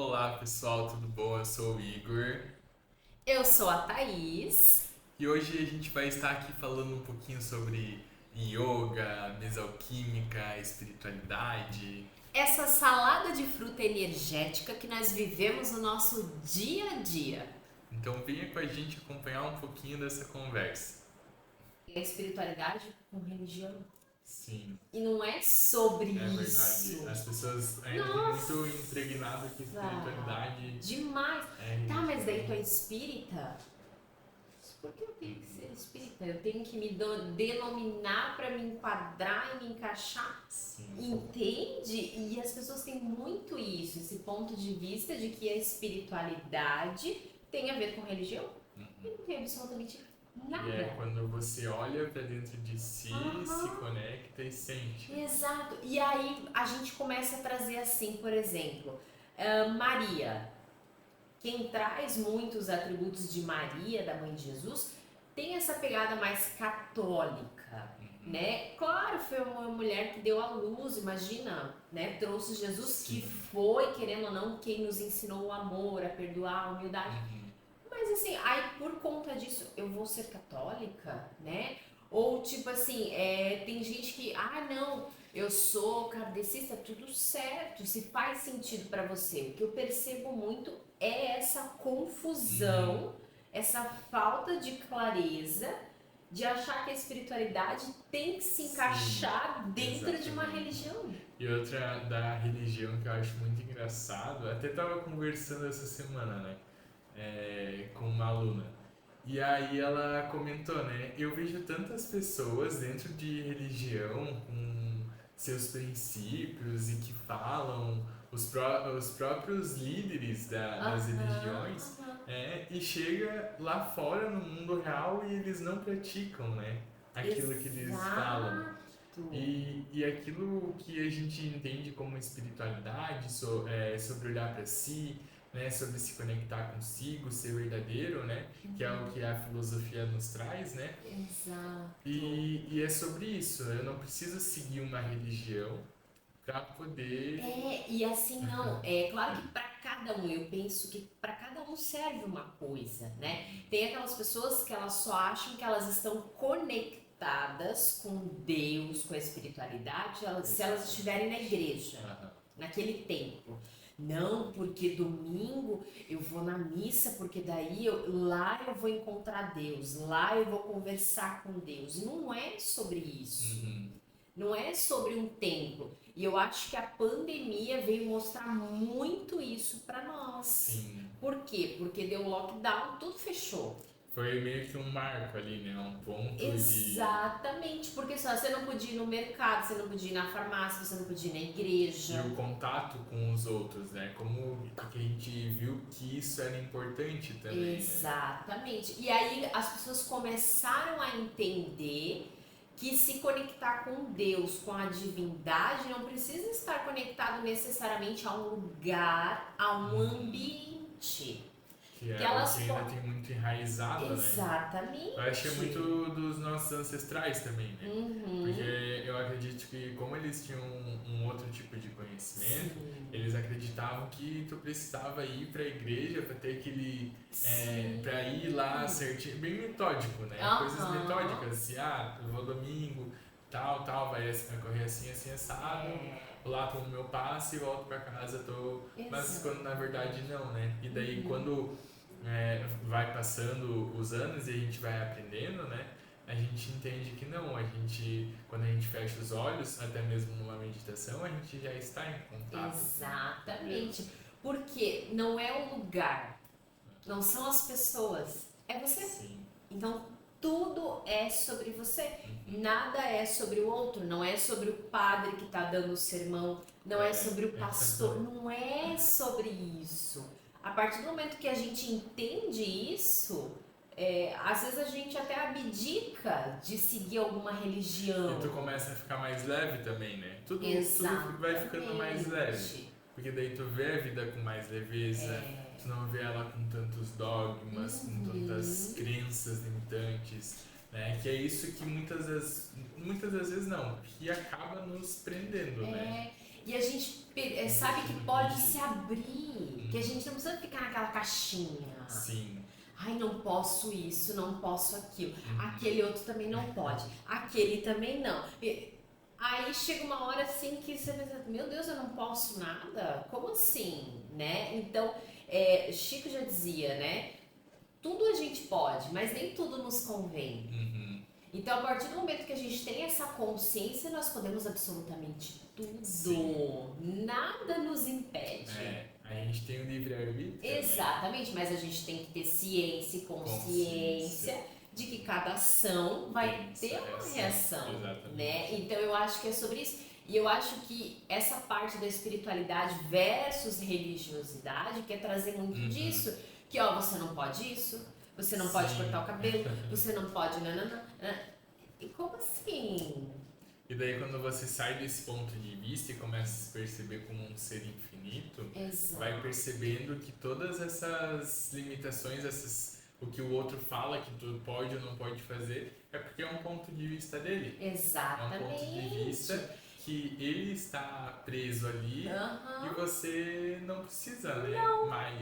Olá pessoal, tudo bom? Eu sou o Igor Eu sou a Thaís. e hoje a gente vai estar aqui falando um pouquinho sobre yoga, mesalquímica, espiritualidade. Essa salada de fruta energética que nós vivemos no nosso dia a dia. Então venha com a gente acompanhar um pouquinho dessa conversa. E a espiritualidade com religião. Sim, E não é sobre é verdade. isso. As pessoas ainda têm muito Nossa! impregnado que espiritualidade Demais. é Tá, mas daí tu religião. é espírita? Por que eu tenho que ser espírita? Eu tenho que me denominar para me enquadrar e me encaixar? Sim. Entende? E as pessoas têm muito isso, esse ponto de vista de que a espiritualidade tem a ver com religião e Uhum. não tem absolutamente E é nada. quando você olha para dentro de si, se Aham. conecta e sente. Exato. E aí a gente começa a trazer assim, por exemplo, Maria. Quem traz muitos atributos de Maria, da mãe de Jesus, tem essa pegada mais católica, Uhum. né? Claro, foi uma mulher que deu à luz, imagina, né? Trouxe Jesus que Sim. foi, querendo ou não, quem nos ensinou o amor, a perdoar, a humildade. Uhum. Mas assim, aí por conta disso, eu vou ser católica, né? Ou tipo assim, tem gente que, não, eu sou kardecista, tudo certo, se faz sentido pra você. O que eu percebo muito é essa Uhum. confusão, essa falta de clareza de achar que a espiritualidade tem que se Sim, encaixar dentro de uma exatamente. religião. E outra da religião que eu acho muito engraçado, até tava conversando essa semana, né, com uma aluna. E aí ela comentou, né, eu vejo tantas pessoas dentro de religião com seus princípios e que falam os próprios líderes das Aham, religiões, aham. e chega lá fora no mundo real e eles não praticam, né, aquilo que eles falam. Exato. E aquilo que a gente entende como espiritualidade, sobre olhar para si, né, sobre se conectar consigo, ser verdadeiro, né, que é o que a filosofia nos traz, né, Exato. e é sobre isso. Eu não preciso seguir uma religião para poder. E assim, não, é claro que para cada um, eu penso que para cada um serve uma coisa, né? Tem aquelas pessoas que elas só acham que elas estão conectadas com Deus, com a espiritualidade, se elas Exato. estiverem na igreja, Aham. naquele templo. Não, porque domingo eu vou na missa, porque daí lá eu vou encontrar Deus, lá eu vou conversar com Deus. Não é sobre isso. Uhum. Não é sobre um templo. E eu acho que a pandemia veio mostrar muito isso para nós. Sim. Por quê? Porque deu lockdown, tudo fechou. Foi meio que um marco ali, né? Um ponto de. Exatamente, porque só você não podia ir no mercado, você não podia ir na farmácia, você não podia ir na E igreja. o contato com os outros, né? Como que a gente viu que isso era importante também, né? Exatamente. E aí as pessoas começaram a entender que se conectar com Deus, com a divindade, não precisa estar conectado necessariamente a um lugar, a um Uhum. ambiente. Que Que é o que elas ainda podem. tem muito enraizado, né? Eu acho que é Exatamente. muito dos nossos ancestrais também, né? Porque Uhum. eu acredito que como eles tinham um outro tipo de conhecimento, Sim. eles acreditavam que tu precisava ir para a igreja para ter aquele, para ir lá Sim. certinho, bem metódico, né? Coisas Aham. metódicas, assim, eu vou domingo, tal, tal, vai correr assim, assim, assado, É. vou lá tomo meu passe e volto para casa, tô... Mas quando na Exato. verdade não, né? E daí Uhum. quando vai passando os anos e a gente vai aprendendo, né? A gente entende que não, quando a gente fecha os olhos, até mesmo numa meditação, a gente já está em contato com Deus, Exatamente. né? Porque não é o lugar, não são as pessoas, é você. Sim. Então tudo é sobre você. Uhum. Nada é sobre o outro, não é sobre o padre que está dando o sermão, não é É. sobre o pastor, não é sobre isso. A partir do momento que a gente entende isso, às vezes a gente até abdica de seguir alguma E tu religião. começa a ficar mais leve também, né? Tudo vai ficando mais leve. Exatamente. Porque daí tu vê a vida com mais leveza, tu não vê ela com tantos dogmas, com tantas Uhum. crenças limitantes, né? Que é isso que muitas das vezes não, que acaba nos prendendo, né? E a gente Nos sabe que deixando pode se rígido. abrir Que a gente não precisa ficar naquela caixinha. Sim. Ai, não posso isso, não posso aquilo. Uhum. Aquele outro também não pode. Aquele também não. Aí chega uma hora assim que você pensa, meu Deus, eu não posso nada? Como assim, né? Então, Chico já dizia, né? Tudo a gente pode, mas nem tudo nos convém. Uhum. Então, a partir do momento que a gente tem essa consciência, nós podemos absolutamente tudo. Sim. Nada nos impede. A gente tem o livre-arbítrio. Exatamente, mas a gente tem que ter ciência e consciência de que cada ação vai ter uma reação, né? Então eu acho que é sobre isso. E eu acho que essa parte da espiritualidade versus religiosidade quer trazer muito disso, que ó, você não pode isso, você não pode cortar o cabelo, você não pode nanana. E como assim? E daí quando você sai desse ponto de vista e começa a se perceber como um ser infinito, vai percebendo que todas essas limitações, o que o outro fala que tu pode ou não pode fazer, é porque é um ponto de vista dele. Exatamente. É um ponto de vista que ele está preso ali e você não precisa, né?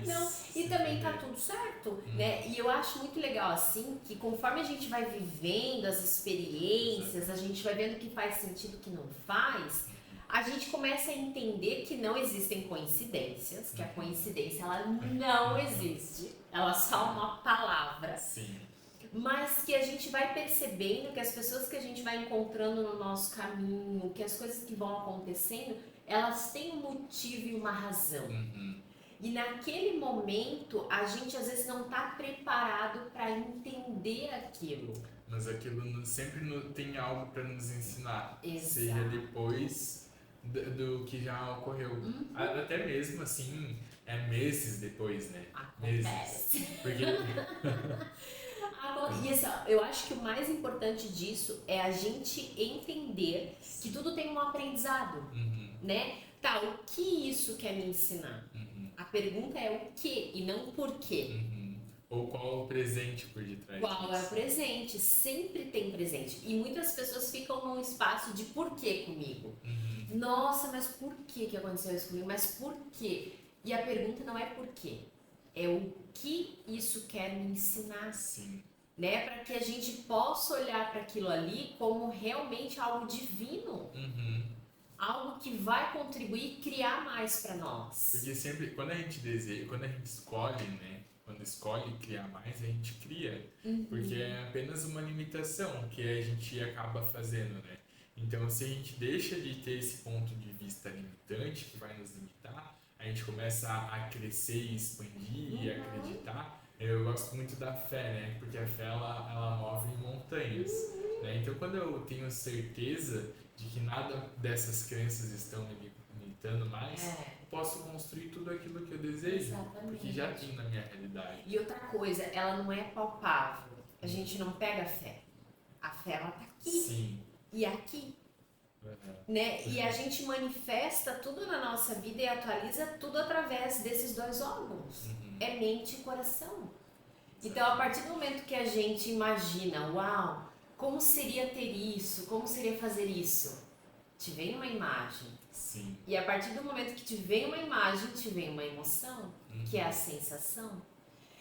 Não. E também tá tudo certo, né? E eu acho muito legal assim que conforme a gente vai vivendo as experiências, a gente vai vendo que faz sentido, que não faz, a gente começa a entender que não existem coincidências, que a coincidência ela não existe, ela é só uma palavra. Sim. Mas que a gente vai percebendo que as pessoas que a gente vai encontrando no nosso caminho, que as coisas que vão acontecendo, elas têm um motivo e uma razão. E naquele momento, a gente às vezes não está preparado para entender aquilo. Mas aquilo sempre tem algo para nos ensinar. Exato. Seja depois do que já ocorreu. Até mesmo assim, meses depois, né? Acontece. Meses. Porque... E assim, eu acho que o mais importante disso é a gente entender que tudo tem um aprendizado, né? Tá, o que isso quer me ensinar? A pergunta é o que e não o porquê. Ou qual é o presente por detrás disso. Qual é o presente? Sempre tem presente. E muitas pessoas ficam num espaço de porquê comigo. Nossa, mas por que aconteceu isso comigo? Mas por quê? E a pergunta não é porquê. É o que isso quer me ensinar. Sim. Né? Para que a gente possa olhar para aquilo ali como realmente algo divino. Algo que vai contribuir e criar mais para nós. Porque sempre, quando a gente deseja, quando a gente escolhe, né? Quando escolhe criar mais, a gente cria. Porque é apenas uma limitação que a gente acaba fazendo, né? Então, se a gente deixa de ter esse ponto de vista limitante, que vai nos limitar, a gente começa a crescer e expandir e acreditar. Eu gosto muito da fé, né? Porque a fé, ela move montanhas. Né? Então, quando eu tenho certeza de que nada dessas crenças estão me limitando mais, eu posso construir tudo aquilo que eu desejo. Exatamente. Porque já tem na minha realidade. E outra coisa, ela não é palpável. A gente não pega a fé. A fé, ela tá aqui. Sim. E aqui. Né? E a gente manifesta tudo na nossa vida e atualiza tudo através desses dois órgãos. É mente e coração. Então, a partir do momento que a gente imagina, uau, como seria ter isso? Como seria fazer isso? Te vem uma imagem. Sim. E a partir do momento que te vem uma imagem, te vem uma emoção, que é a sensação.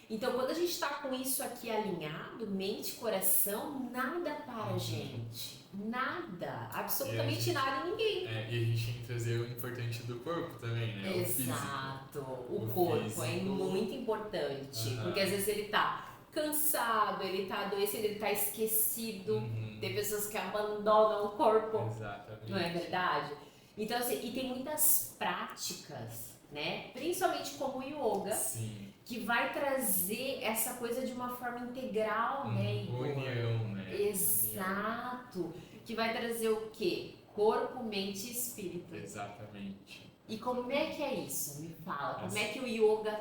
Então, quando a gente está com isso aqui alinhado, mente e coração, nada para a gente. Nada. Absolutamente nada e ninguém. E a gente tem que trazer o importante do corpo também, né? Exato. O corpo físico é muito importante. Porque às vezes ele tá cansado, ele tá adoecido, ele tá esquecido. Tem pessoas que abandonam o corpo. Exatamente. Não é verdade? Então, assim, e tem muitas práticas, né? Principalmente como o yoga. Sim. Que vai trazer essa coisa de uma forma integral, né, Igor? União, né? Exato. Que vai trazer o quê? Corpo, mente e espírito. Exatamente. E como é que é isso? Me fala. Como é que o yoga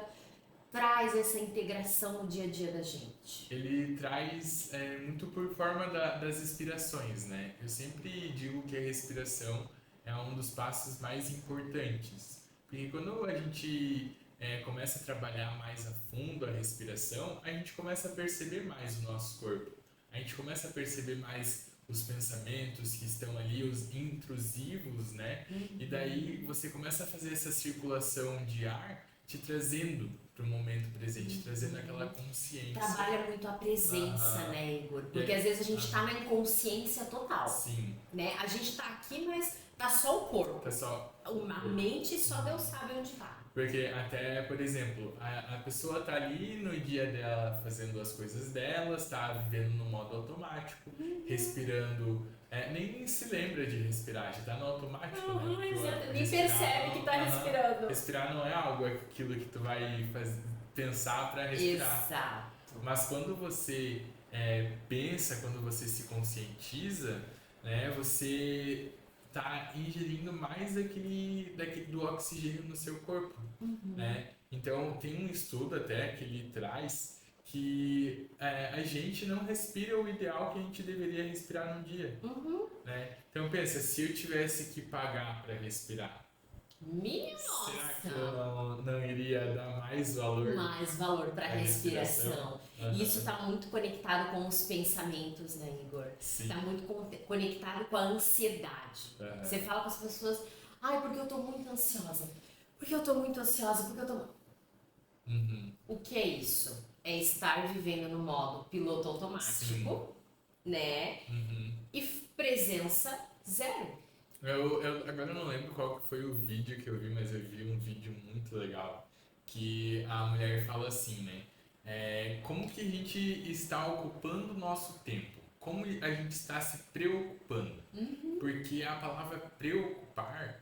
traz essa integração no dia a dia da gente? Ele traz muito por forma das respirações, né? Eu sempre digo que a respiração é um dos passos mais importantes. Porque quando a gente começa a trabalhar mais a fundo a respiração, a gente começa a perceber mais o nosso corpo. A gente começa a perceber mais os pensamentos que estão ali, os intrusivos, né? E daí você começa a fazer essa circulação de ar te trazendo para o momento presente, trazendo aquela consciência. Trabalha muito a presença, Aham. né, Igor? Porque às vezes a gente tá na inconsciência total, Sim, né? A gente tá aqui, mas tá só o corpo. pessoal. A mente só Deus sabe onde tá. Porque até, por exemplo, a pessoa tá ali no dia dela fazendo as coisas delas, tá vivendo no modo automático, respirando, nem se lembra de respirar, já tá no automático, né? Exato. Nem Respirar percebe que tá aham. respirando. Respirar não é algo aquilo que tu vai pensar para respirar. Exato. Mas quando você pensa, quando você se conscientiza, né, você tá ingerindo mais do oxigênio no seu corpo, né? Então tem um estudo até que ele traz que a gente não respira o ideal que a gente deveria respirar no dia, né? Então pensa, se eu tivesse que pagar para respirar, Minha será que eu nossa! não iria dar mais valor Mais valor para à a respiração. Aham. E isso está muito conectado com os pensamentos, né, Igor? Sim. Está muito conectado com a ansiedade. Aham. Você fala com as pessoas, ai, porque eu tô muito ansiosa. Porque eu tô muito ansiosa, porque eu tô. Uhum. O que é isso? É estar vivendo no modo piloto automático, né? E presença zero. Agora eu não lembro qual que foi o vídeo que eu vi, mas eu vi um vídeo muito legal que a mulher fala assim, né? Como que a gente está ocupando o nosso tempo? Como a gente está se preocupando? Porque a palavra preocupar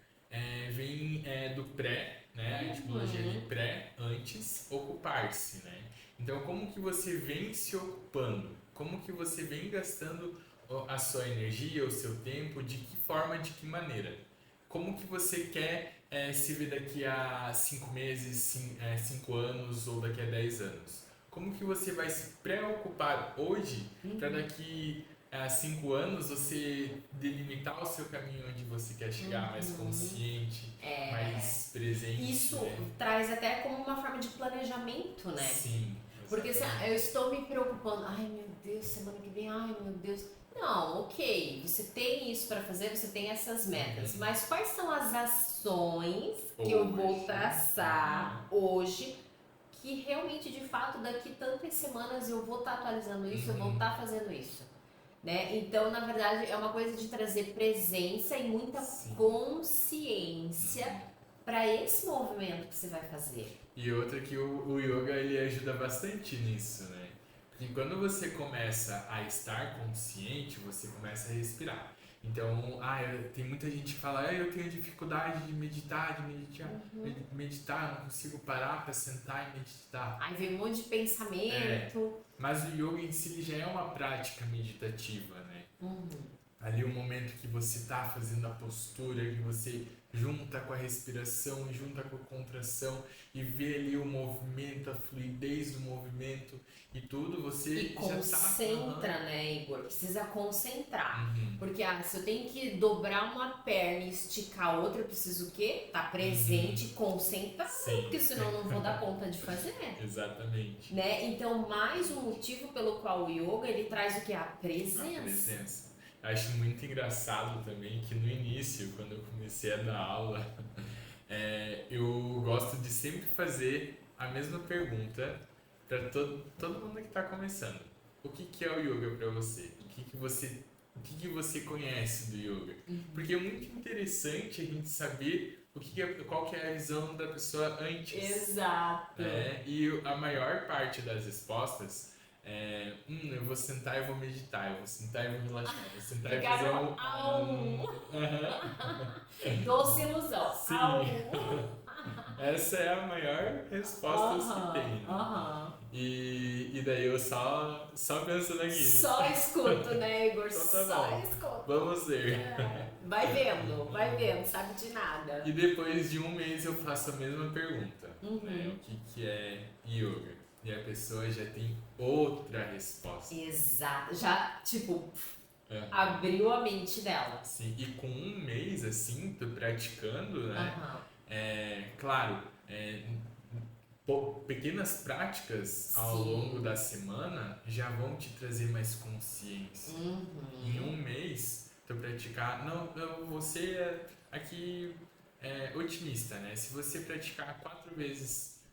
vem do pré, né? A etimologia de pré, antes, ocupar-se, né? Então, como que você vem se ocupando? Como que você vem gastando a sua energia, o seu tempo, de que forma, de que maneira? Como que você quer se ver daqui a 5 meses, 5 anos ou daqui a 10 anos? Como que você vai se preocupar hoje para daqui a 5 anos você delimitar o seu caminho onde você quer chegar, mais consciente, mais presente? Isso né? traz até como uma forma de planejamento, né? Sim. Porque assim, eu estou me preocupando, ai meu Deus, semana que vem, ai meu Deus. Não, ok, você tem isso para fazer, você tem essas metas, mas quais são as ações que eu vou traçar hoje que realmente, de fato, daqui tantas semanas eu vou estar atualizando isso, eu vou estar fazendo isso, né? Então, na verdade, é uma coisa de trazer presença e muita consciência para esse movimento que você vai fazer. E outra que o yoga ele ajuda bastante nisso, né? Porque quando você começa a estar consciente, você começa a respirar. Então, tem muita gente que fala, eu tenho dificuldade de meditar, meditar, não consigo parar para sentar e meditar. Aí vem um monte de pensamento. Mas o yoga em si já é uma prática meditativa, né? Ali o momento que você está fazendo a postura, que você junta com a respiração, junta com a contração e vê ali o movimento, a fluidez do movimento e tudo, você E concentra, né, Igor? Precisa concentrar. Porque se eu tenho que dobrar uma perna e esticar a outra, eu preciso o quê? Tá presente, concentrado, porque senão eu não vou dar conta de fazer. Exatamente. Né? Então, mais um motivo pelo qual o yoga, ele traz o que? A presença. A presença. Acho muito engraçado também que no início, quando eu comecei a dar aula, eu gosto de sempre fazer a mesma pergunta para todo mundo que está começando. O que é o yoga para você? O que você conhece do yoga? Porque é muito interessante a gente saber qual que é a visão da pessoa antes. Exato. E a maior parte das respostas eu vou sentar e vou meditar, eu vou sentar e vou relaxar, eu vou sentar e fazer Doce ilusão. Sim. Essa é a maior resposta que tem. E daí eu só pensando aqui. Só escuto, né, Igor? Então tá só bom. escuto. Vamos ver. Vai vendo, sabe de nada. E depois de um mês eu faço a mesma pergunta, né? O que é yoga? E a pessoa já tem outra resposta. Exato. Já, tipo, abriu a mente dela. Sim, e com um mês assim, tu praticando, né? Claro, pequenas práticas ao longo da semana já vão te trazer mais consciência. Em um mês, tu praticar. Você aqui é otimista, né? Se você praticar 4 vezes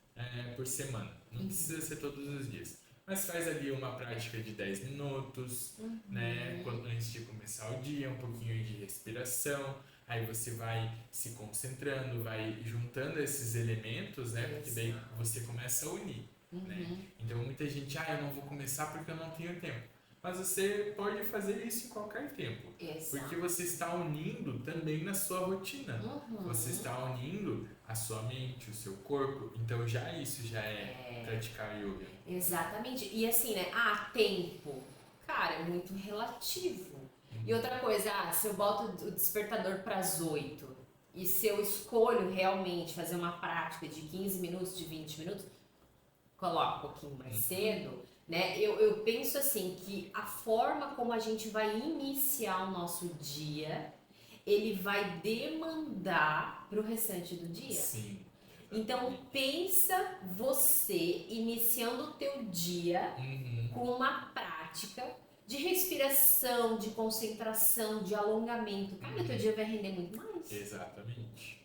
por semana. Não precisa ser todos os dias. Mas faz ali uma prática de 10 minutos, né? Antes de começar o dia, um pouquinho de respiração. Aí você vai se concentrando, vai juntando esses elementos, né? Porque daí você começa a unir, né? Então muita gente, eu não vou começar porque eu não tenho tempo. Mas você pode fazer isso em qualquer tempo. Porque você está unindo também na sua rotina. Você está unindo a sua mente, o seu corpo. Então isso já é praticar yoga. Exatamente. E assim, né? Tempo. Cara, é muito relativo. E outra coisa, se eu boto o despertador para as 8 e se eu escolho realmente fazer uma prática de 15 minutos, de 20 minutos, coloco um pouquinho mais cedo, né? Eu penso assim que a forma como a gente vai iniciar o nosso dia, ele vai demandar para o restante do dia. Sim. Então pensa você iniciando o teu dia com uma prática de respiração, de concentração, de alongamento. Cara, o teu dia vai render muito mais. Exatamente.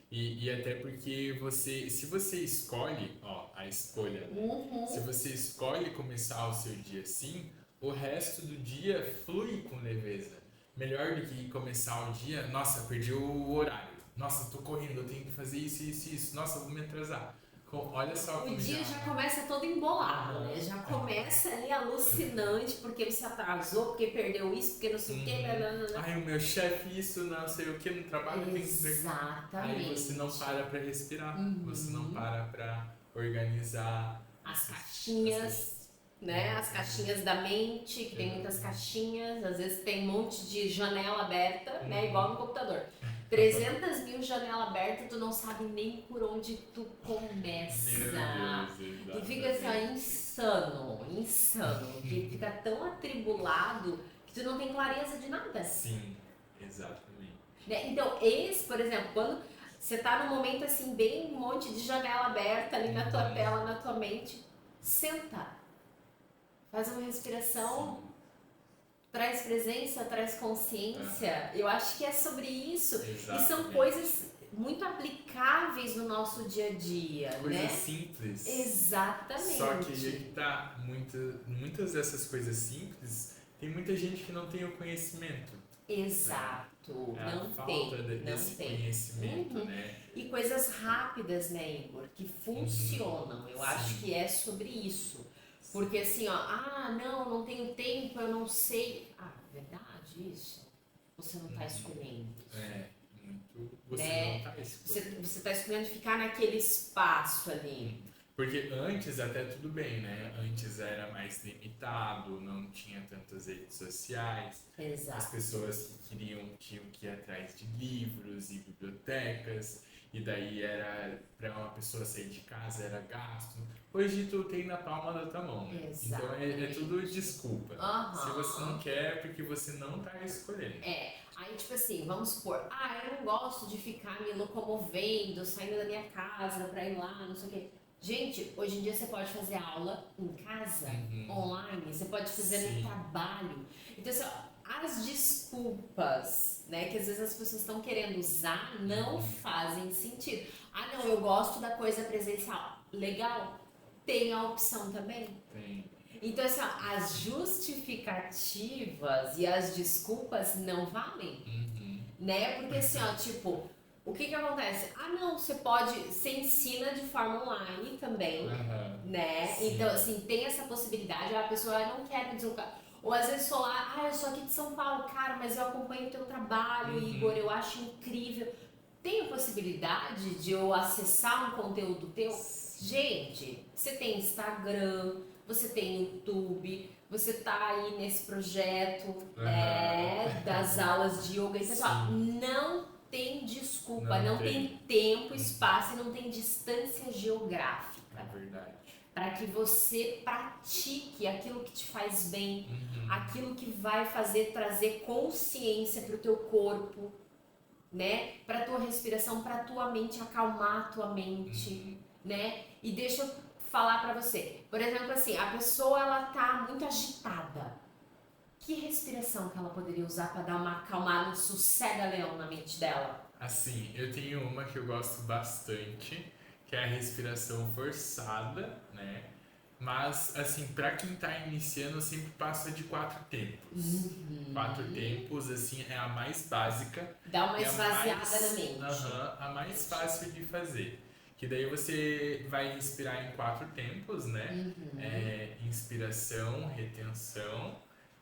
E até porque se você escolhe, a escolha, né? Se você escolhe começar o seu dia assim, o resto do dia flui com leveza. Melhor do que começar o dia, nossa, perdi o horário. Nossa, tô correndo, eu tenho que fazer isso. Nossa, vou me atrasar. Olha só como o dia já começa todo embolado, né? Já começa ali alucinante porque você atrasou, porque perdeu isso, porque não sei o que. Ai, o meu chefe isso, não sei o que, no trabalho tem que fazer. Exatamente. Aí você não para pra respirar, você não para pra organizar as caixinhas, né? As caixinhas da mente, que tem muitas caixinhas, às vezes tem um monte de janela aberta, né? Igual no computador. 300 mil janela aberta, tu não sabe nem por onde tu começa. E fica assim, insano. Que fica tão atribulado que tu não tem clareza de nada. Sim, exatamente. Então, por exemplo, quando você tá num momento assim, bem um monte de janela aberta ali na tua tela, na tua mente, senta. Faz uma respiração. Traz presença, traz consciência. Eu acho que é sobre isso. Exatamente. E são coisas muito aplicáveis no nosso dia a dia, coisas simples. Exatamente. Só que aí tá, muitas dessas coisas simples, tem muita gente que não tem o conhecimento. Exato. É não a falta tem. desse conhecimento, né? E coisas rápidas, né, Igor? Que funcionam. Eu acho que é sobre isso. Porque assim, não tenho tempo, eu não sei. Verdade isso? Você não tá escolhendo. Você não tá escolhendo. Você tá escolhendo ficar naquele espaço ali. Porque antes até tudo bem, né? Antes era mais limitado, não tinha tantas redes sociais. Exato. As pessoas que queriam tinham que ir atrás de livros e bibliotecas. E daí era, para uma pessoa sair de casa, era gasto. Hoje tu tem na palma da tua mão, né? Exatamente. Então é tudo desculpa. Se você não quer, é porque você não tá escolhendo. Aí tipo assim, vamos supor, eu não gosto de ficar me locomovendo, saindo da minha casa pra ir lá, não sei o quê. Gente, hoje em dia você pode fazer aula em casa, online, você pode fazer no trabalho. Então assim, as desculpas, né, que às vezes as pessoas estão querendo usar não fazem sentido. Não, eu gosto da coisa presencial. Legal, tem a opção também. Tem. Então assim, as justificativas e as desculpas não valem, né? Porque assim, tipo, o que acontece? Não, você ensina de forma online também, né? Sim. Então assim, tem essa possibilidade, a pessoa não quer me deslocar. Ou às vezes falar, eu sou aqui de São Paulo, cara, mas eu acompanho o teu trabalho, Igor, eu acho incrível. Tem a possibilidade de eu acessar um conteúdo teu? Gente, você tem Instagram, você tem YouTube, você tá aí nesse projeto das aulas de yoga. Pessoal, não tem desculpa, não tem tempo, espaço e não tem distância geográfica. É verdade. Para que você pratique aquilo que te faz bem, aquilo que vai trazer consciência para o teu corpo, né? Para tua respiração, para tua mente, acalmar a tua mente, né? E deixa eu falar para você, por exemplo, assim, a pessoa ela tá muito agitada. Que respiração que ela poderia usar para dar uma acalmada, um sossega-leão na mente dela? Assim, eu tenho uma que eu gosto bastante, que que é a respiração forçada, né? Mas, assim, para quem tá iniciando, eu sempre passo de 4 tempos. 4 tempos, assim, é a mais básica Dá uma e a esvaziada na mais, mente. a mais Entendi. fácil de fazer. Que daí você vai inspirar em 4 tempos, né? Uhum. Inspiração, retenção,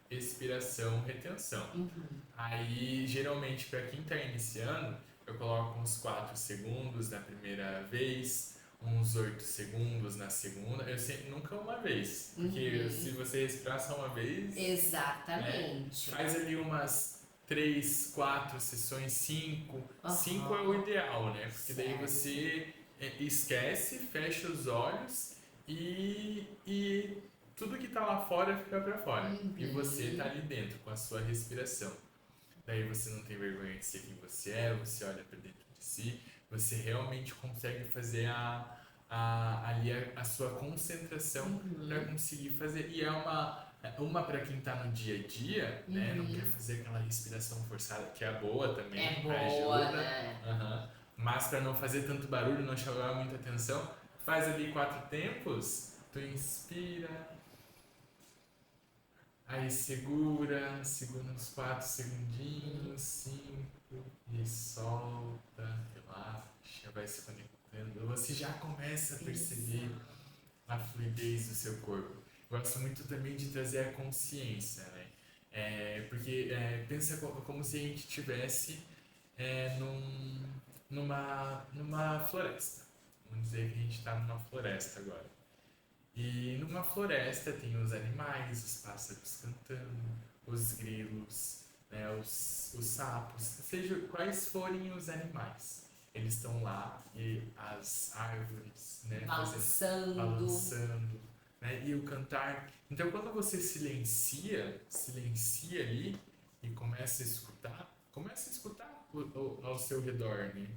expiração, retenção. Aí, geralmente, para quem está iniciando, eu coloco uns 4 segundos na primeira vez, uns 8 segundos na segunda. Eu sempre, nunca uma vez, porque se você respirar só uma vez, né, Exatamente. faz ali umas 3, 4 sessões, 5. 5 é o Aham. ideal, né? Porque daí Certo. você esquece, fecha os olhos e tudo que tá lá fora fica para fora. E você tá ali dentro com a sua respiração. Daí você não tem vergonha de ser quem você é, você olha para dentro de si, você realmente consegue fazer ali a sua concentração para conseguir fazer. E é uma para quem tá no dia a dia, né, não quer fazer aquela respiração forçada, que é boa também, É boa, ajuda, né? mas para não fazer tanto barulho, não chamar muita atenção, faz ali 4 tempos, tu inspira, aí segura uns 4 segundinhos, 5, e solta, relaxa, vai se conectando. Você já começa a perceber a fluidez do seu corpo. Gosto muito também de trazer a consciência, né? Porque pensa como se a gente tivesse numa floresta. Vamos dizer que a gente está numa floresta agora. E numa floresta tem os animais, os pássaros cantando, os grilos, né, os sapos, seja quais forem os animais. Eles estão lá e as árvores, né, balançando, né, e o cantar. Então quando você silencia ali e começa a escutar ao seu redor, né?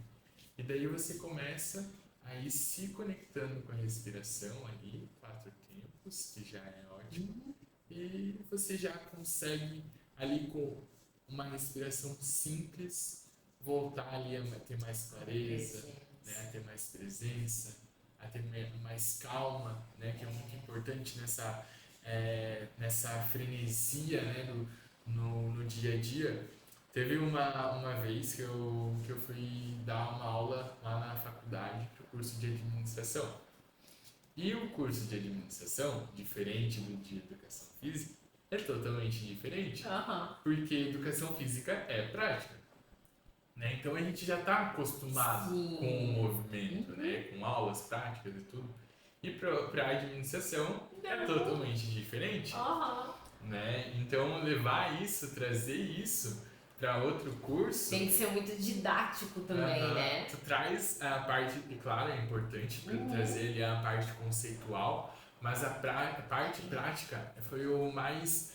E daí você começa aí se conectando com a respiração ali, 4 tempos, que já é ótimo, e você já consegue ali com uma respiração simples voltar ali a ter mais clareza, né, a ter mais presença, a ter mais calma, né, que é muito importante nessa frenesia, né, no dia a dia. Teve uma vez que eu fui dar uma aula lá na faculdade para o curso de administração. E o curso de administração, diferente do de educação física, é totalmente diferente. Porque educação física é prática. Né? Então a gente já está acostumado com o movimento, né? Com aulas práticas e tudo. E para a administração é totalmente diferente. Né? Então levar isso, trazer isso para outro curso. Tem que ser muito didático também, né? Tu traz a parte, e claro, é importante para trazer ali a parte conceitual, mas a parte prática foi o mais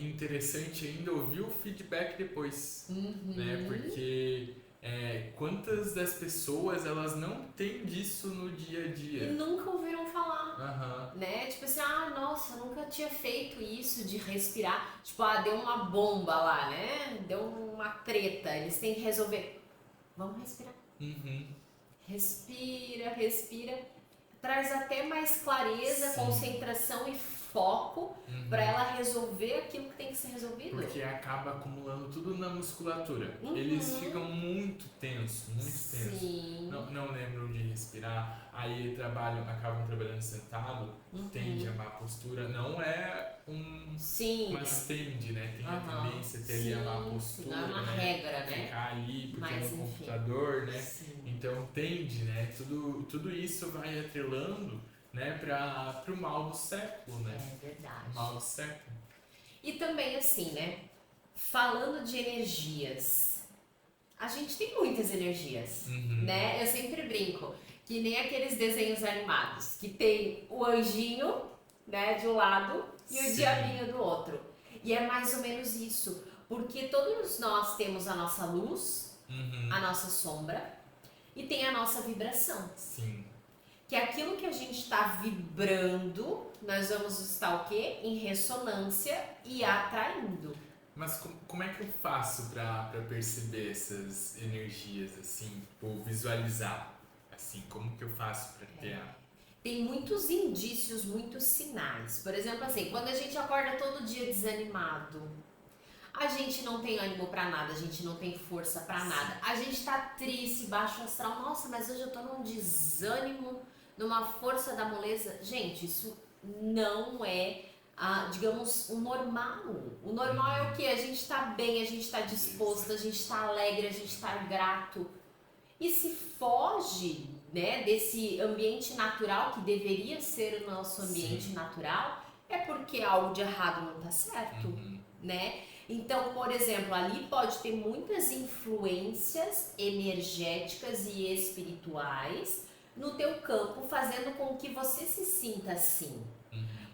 interessante ainda, ouvir o feedback depois, né? Porque quantas das pessoas elas não têm disso no dia a dia? E nunca ouviram falar, né? Tipo assim, nossa, eu nunca tinha feito isso de respirar. Tipo, deu uma bomba lá, né? Deu uma treta, eles têm que resolver. Vamos respirar. Respira. Traz até mais clareza, concentração e foco para ela resolver aquilo que tem que ser resolvido. Porque acaba acumulando tudo na musculatura. Eles ficam muito tensos, não lembram de respirar, aí acabam trabalhando sentado, tende a má postura. Não é mas tende, né? Tem a tendência a ter ali a má postura, não é uma regra, né? Ficar ali porque é no computador, né? Então tende, né? Tudo isso vai atrelando, né, para o mal do século, né? É verdade. O mal do século. E também assim, né? Falando de energias, a gente tem muitas energias, né? Eu sempre brinco que nem aqueles desenhos animados que tem o anjinho, né, de um lado e o diabinho do outro. E é mais ou menos isso, porque todos nós temos a nossa luz, a nossa sombra e tem a nossa vibração. Que é aquilo que a gente está vibrando, nós vamos estar o quê? Em ressonância e atraindo. Mas como é que eu faço para perceber essas energias, assim, ou visualizar Sim, como que eu faço para ter a... Tem muitos indícios, muitos sinais. Por exemplo, assim, quando a gente acorda todo dia desanimado, a gente não tem ânimo pra nada, a gente não tem força pra nada, a gente tá triste, baixo astral, nossa, mas hoje eu tô num desânimo, numa força da moleza. Gente, isso não é, digamos, o normal. O normal é o quê? A gente tá bem, a gente tá disposto, a gente tá alegre, a gente tá grato. E se foge, né, desse ambiente natural que deveria ser o nosso ambiente natural, é porque algo de errado não está certo, né? Então, por exemplo, ali pode ter muitas influências energéticas e espirituais no teu campo, fazendo com que você se sinta assim.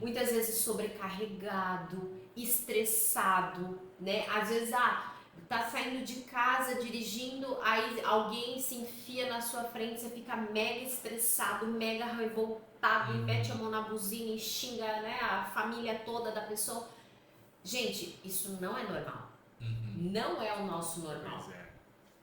Muitas vezes sobrecarregado, estressado, né? Às vezes, tá saindo de casa, dirigindo, aí alguém se enfia na sua frente, você fica mega estressado, mega revoltado, e mete a mão na buzina e xinga, né, a família toda da pessoa. Gente, isso não é normal. Não é o nosso normal.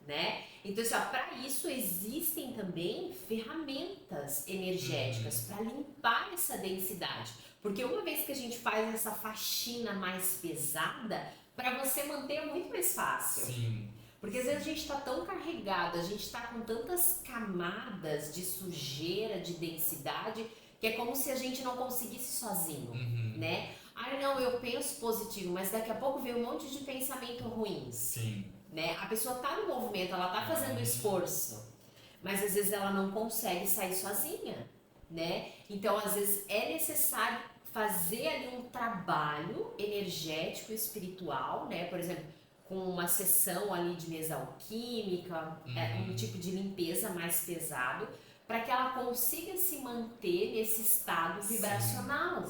Né? Então, assim, para isso existem também ferramentas energéticas para limpar essa densidade. Porque uma vez que a gente faz essa faxina mais pesada, para você manter é muito mais fácil. Sim. Porque às vezes a gente está tão carregado, a gente está com tantas camadas de sujeira, de densidade, que é como se a gente não conseguisse sozinho, né? Ai, não, eu penso positivo, mas daqui a pouco vem um monte de pensamento ruim. Sim. Né? A pessoa tá no movimento, ela tá fazendo esforço, mas às vezes ela não consegue sair sozinha, né? Então, às vezes é necessário fazer ali um trabalho energético, espiritual, né? Por exemplo, com uma sessão ali de mesa alquímica, um tipo de limpeza mais pesado, para que ela consiga se manter nesse estado vibracional,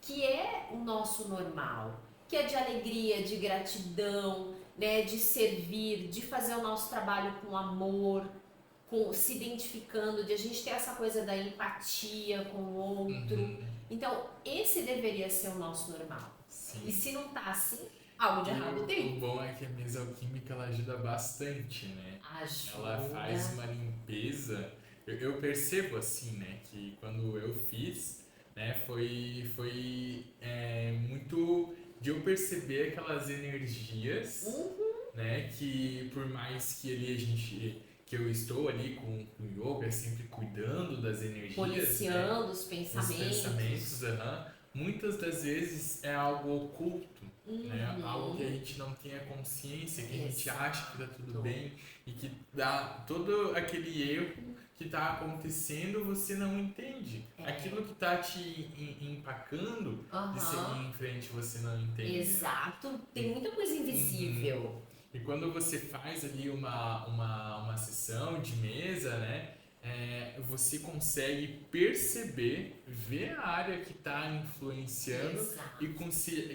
que é o nosso normal, que é de alegria, de gratidão, né, de servir, de fazer o nosso trabalho com amor, se identificando, de a gente ter essa coisa da empatia com o outro. Então, esse deveria ser o nosso normal. E se não tá assim, algo de errado tem. O bom é que a mesa alquímica ela ajuda bastante, né? Ajuda. Ela faz uma limpeza. Eu percebo assim, né, que quando eu fiz, né, foi muito de eu perceber aquelas energias, né, que por mais que ali que eu estou ali com o yoga, sempre cuidando das energias, policiando, né, os pensamentos, muitas das vezes é algo oculto, né, algo que a gente não tem a consciência, que a gente acha que tá tudo bem e que dá todo aquele erro que está acontecendo, você não entende. Aquilo que está te empacando de seguir em frente, você não entende. Exato. Tem muita coisa invisível. E quando você faz ali uma sessão de mesa, né, você consegue perceber, ver a área que está influenciando e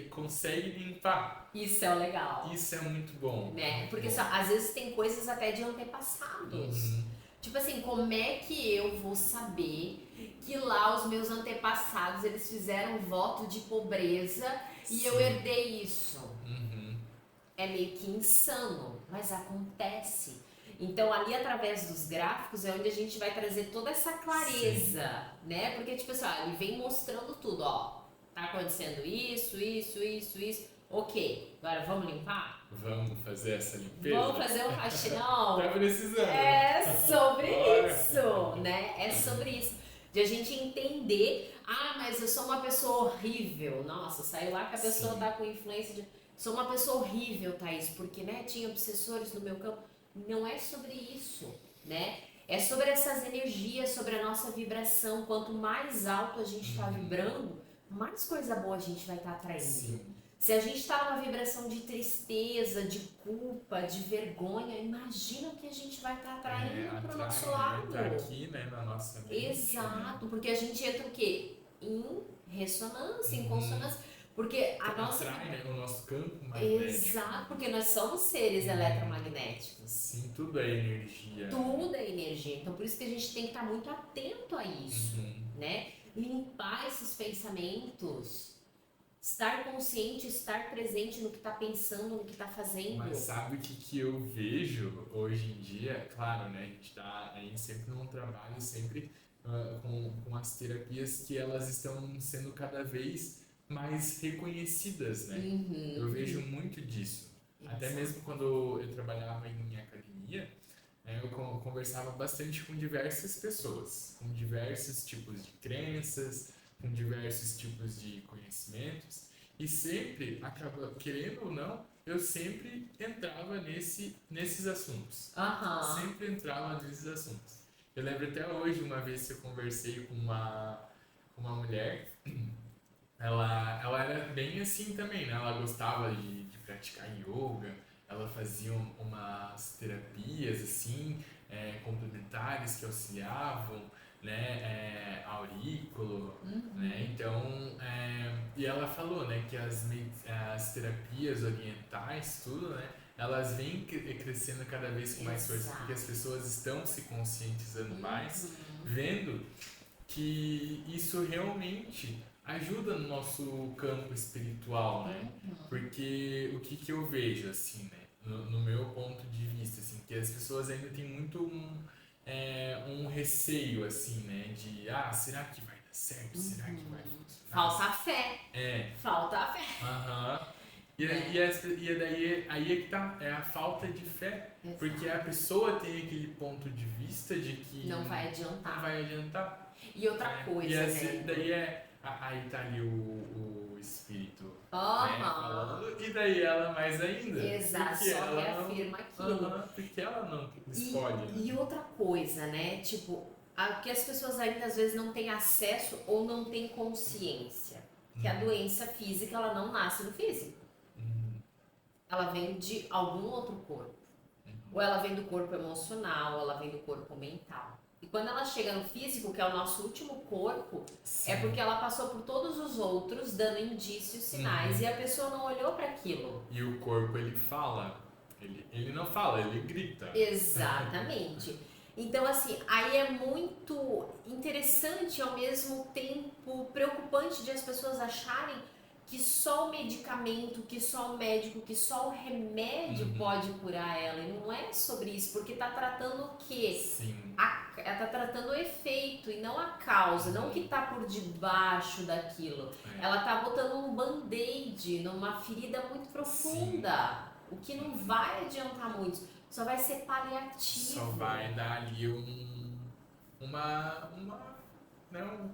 consegue limpar. Isso é o legal. Isso é muito bom. Né? Porque às vezes tem coisas até de antepassados. Tipo assim, como é que eu vou saber que lá os meus antepassados eles fizeram voto de pobreza e eu herdei isso? É meio que insano, mas acontece. Então ali através dos gráficos é onde a gente vai trazer toda essa clareza, né? Porque tipo assim, ele vem mostrando tudo, ó. Tá acontecendo isso. Ok, agora vamos limpar? Vamos fazer essa limpeza? Vamos fazer um faxinão? Tá precisando. É sobre isso, né? É sobre isso. De a gente entender, mas eu sou uma pessoa horrível. Nossa, saiu lá que a pessoa tá com influência de... Sou uma pessoa horrível, Thaís, porque, né, tinha obsessores no meu campo. Não é sobre isso, né? É sobre essas energias, sobre a nossa vibração. Quanto mais alto a gente tá vibrando, mais coisa boa a gente vai estar atraindo. Se a gente está numa vibração de tristeza, de culpa, de vergonha, imagina o que a gente vai estar atraindo para o nosso lado. Tá aqui, né, na nossa mente. Exato, porque a gente entra o quê? Em ressonância, em consonância. Porque a nossa... atrai, né, o nosso campo magnético. Exato, porque nós somos seres eletromagnéticos. Sim, tudo é energia. Tudo é energia. Então por isso que a gente tem que estar muito atento a isso, né? Limpar esses pensamentos. Estar consciente, estar presente no que tá pensando, no que tá fazendo. Mas sabe o que eu vejo hoje em dia? Claro, né? A gente tá aí sempre num trabalho, sempre com as terapias que elas estão sendo cada vez mais reconhecidas, né? Eu vejo muito disso. Até Exato. mesmo quando eu trabalhava em academia, eu conversava bastante com diversas pessoas, com diversos tipos de crenças, com diversos tipos de conhecimentos, e sempre, querendo ou não, eu sempre entrava nesses assuntos. Aham. Sempre entrava nesses assuntos. Eu lembro até hoje, uma vez que eu conversei com uma mulher, ela era bem assim também, né? Ela gostava de praticar yoga, ela fazia umas terapias assim, complementares que auxiliavam, né? Aurículo, né? Então, e ela falou, né? Que as terapias orientais, tudo, né? Elas vêm crescendo cada vez com mais força, porque as Exato. pessoas estão se conscientizando mais, vendo que isso realmente ajuda no nosso campo espiritual, né? Porque o que eu vejo, assim, né? No meu ponto de vista, assim, que as pessoas ainda têm muito um receio, assim, né? De, será que vai dar certo? Será que vai funcionar? Falta a fé. É, Falta a fé. aham. Né? E daí aí é que tá, é a falta de fé. Porque a Exato. pessoa tem aquele ponto de vista de que Não vai não adiantar. vai adiantar. E outra E coisa, né? daí aí tá ali o espírito, né, Aham. falando, e daí ela mais ainda. Exato, Porque só ela não. reafirma aquilo. Porque ela não E, escolhe, né? e outra coisa, né? Tipo, que as pessoas ainda às vezes não têm acesso ou não têm consciência. Que a doença física, ela não nasce no físico. Ela vem de algum outro corpo. Ou ela vem do corpo emocional, ou ela vem do corpo mental. E quando ela chega no físico, que é o nosso último corpo, Sim. é porque ela passou por todos os outros, dando indícios, sinais, e a pessoa não olhou para aquilo. E o corpo, ele fala. Ele não fala, ele grita. Exatamente. Então, assim, aí é muito interessante e ao mesmo tempo preocupante de as pessoas acharem que só o medicamento, que só o médico, que só o remédio pode curar ela. E não é sobre isso, porque tá tratando o quê? Sim. Ela tá tratando o efeito e não a causa, não o que tá por debaixo daquilo. Ela tá botando um band-aid numa ferida muito profunda, o que não vai adiantar muito, só vai ser paliativo. Só vai dar ali um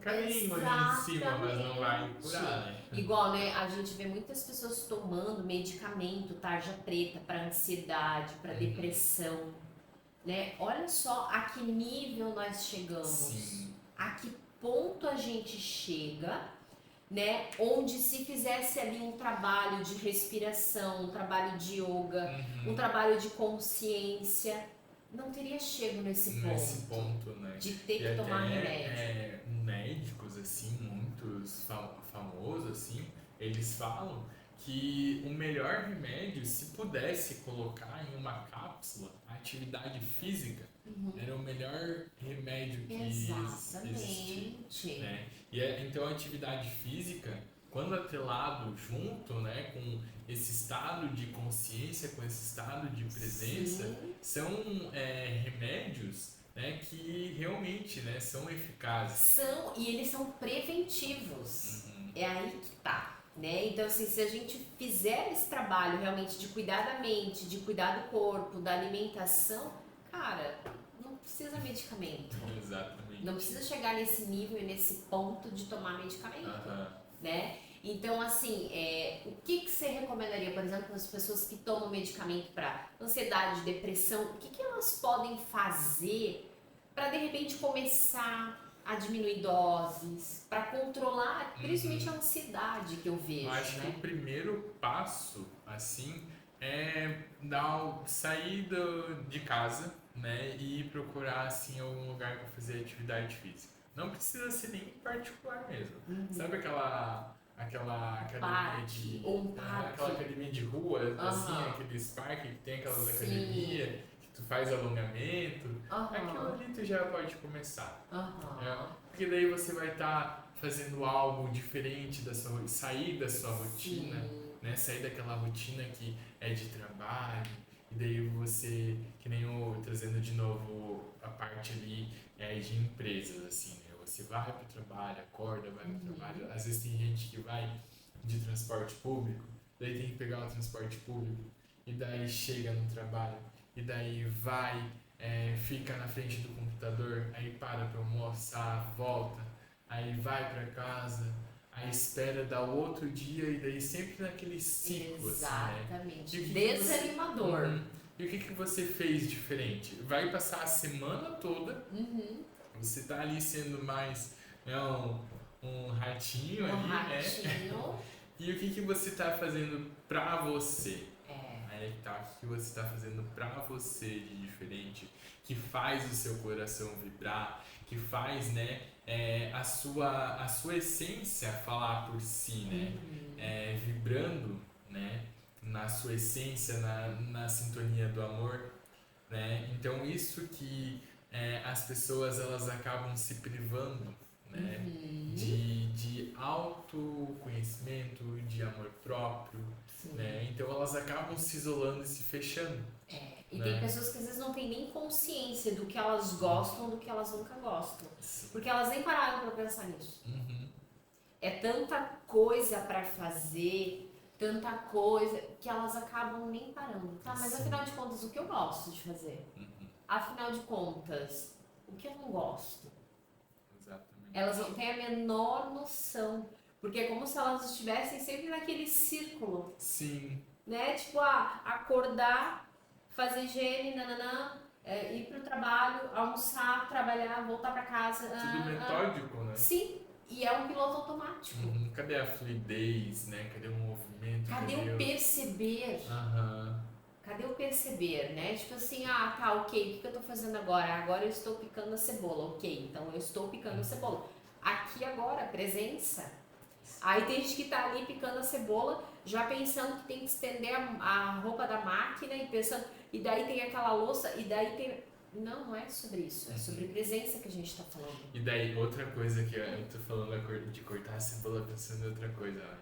caminho ali em cima, mas não vai curar, né? Igual, né? A gente vê muitas pessoas tomando medicamento, tarja preta, para ansiedade, para depressão, né? Olha só a que nível nós chegamos, Sim. a que ponto a gente chega, né? Onde se fizesse ali um trabalho de respiração, um trabalho de yoga, um trabalho de consciência, não teria chego nesse ponto, né? de ter que tomar remédio. Médicos, assim, muitos famosos, assim, eles falam que o melhor remédio, se pudesse colocar em uma cápsula, a atividade física era o melhor remédio que existia, né? Então a atividade física, quando atrelado junto, né, com esse estado de consciência, com esse estado de presença, são remédios, né, que realmente, né, são eficazes. E eles são preventivos. É aí que tá. Né? Então, assim, se a gente fizer esse trabalho realmente de cuidar da mente, de cuidar do corpo, da alimentação, cara, não precisa medicamento. Exatamente. Não precisa chegar nesse nível e nesse ponto de tomar medicamento, né? Então, assim, o que você recomendaria, por exemplo, para as pessoas que tomam medicamento para ansiedade, depressão, o que elas podem fazer para, de repente, começar a diminuir doses, para controlar, principalmente a ansiedade que eu vejo, Eu acho que o primeiro passo, assim, é sair de casa, né, e procurar, assim, algum lugar para fazer atividade física. Não precisa ser nem particular mesmo. Sabe aquela academia de... aquela academia de rua, assim, aqueles parques que tem aquelas academias, que tu faz alongamento. Aquilo ali tu já pode começar. Porque daí você vai estar fazendo algo diferente da sua, sair da sua rotina, Sim. né? Sair daquela rotina que é de trabalho, e daí você, que nem eu trazendo de novo a parte ali de empresas, assim, né? Você vai pro trabalho, acorda, vai pro trabalho. Às vezes tem gente que vai de transporte público, daí tem que pegar o transporte público, e daí chega no trabalho, e daí vai, fica na frente do computador, aí para almoçar, volta, aí vai para casa, aí espera dar outro dia, e daí sempre naquele ciclo, assim, né? Exatamente. E o que Desanimador. E o que você fez diferente? Vai passar a semana toda, Uhum. você tá ali sendo mais, né, um ratinho Um ali, né? ratinho. E o que você tá fazendo pra você? É. Aí que tá, o que você tá fazendo pra você de diferente, que faz o seu coração vibrar, que faz, né, a sua essência falar por si, né? Vibrando, né, na sua essência, na sintonia do amor, né? Então isso que as pessoas elas acabam se privando, né? De autoconhecimento, de amor próprio, Sim. né? Então elas acabam se isolando e se fechando. E né? tem pessoas que às vezes não têm nem consciência do que elas gostam, do que elas nunca gostam. Porque elas nem pararam pra pensar nisso. Uhum. É tanta coisa pra fazer, tanta coisa, que elas acabam nem parando. Tá, mas Sim. afinal de contas, o que eu gosto de fazer? Afinal de contas, o que eu não gosto? Exatamente. Elas não têm a menor noção. Porque é como se elas estivessem sempre naquele círculo, Sim. né? Tipo, acordar, fazer higiene, nananã, ir pro trabalho, almoçar, trabalhar, voltar pra casa. Tudo metódico, né? Sim, e é um piloto automático. Uhum. Cadê a fluidez, né? Cadê o movimento? Cadê o perceber? Aham. Cadê o perceber, né? Tipo assim, tá, ok, o que eu tô fazendo agora? Agora eu estou picando a cebola, ok, então eu estou picando a cebola. Aqui agora, presença. Aí tem gente que tá ali picando a cebola, já pensando que tem que estender a roupa da máquina e pensando, e daí tem aquela louça, e daí tem... Não é sobre isso, é sobre presença que a gente tá falando. E daí, outra coisa que eu tô falando de cortar a cebola pensando em outra coisa, né?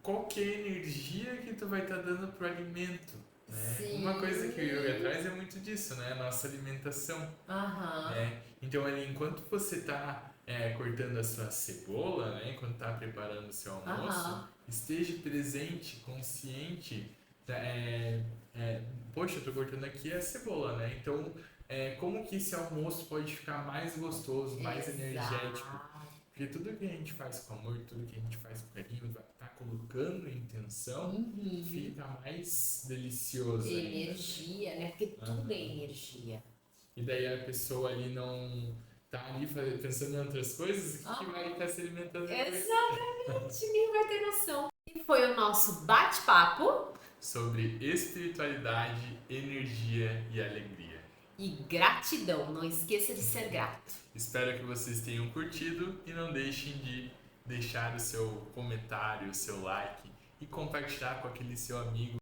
Qual que é a energia que tu vai estar dando pro alimento? Né? Sim. Uma coisa que o yoga traz é muito disso, né? A nossa alimentação. Né? Então, ali, enquanto você está cortando a sua cebola, né? Enquanto está preparando o seu almoço, esteja presente, consciente. Poxa, eu tô cortando aqui a cebola, né? Então, como que esse almoço pode ficar mais gostoso, mais energético? Porque tudo que a gente faz com amor, tudo que a gente faz com carinho, tá colocando intenção, fica mais delicioso. Energia, né? Porque tudo é energia. E daí a pessoa ali não tá ali pensando em outras coisas, que vai estar se alimentando depois. Exatamente, ninguém vai ter noção. E foi o nosso bate-papo sobre espiritualidade, energia e alegria. E gratidão, não esqueça de ser grato. Espero que vocês tenham curtido e não deixem de deixar o seu comentário, o seu like e compartilhar com aquele seu amigo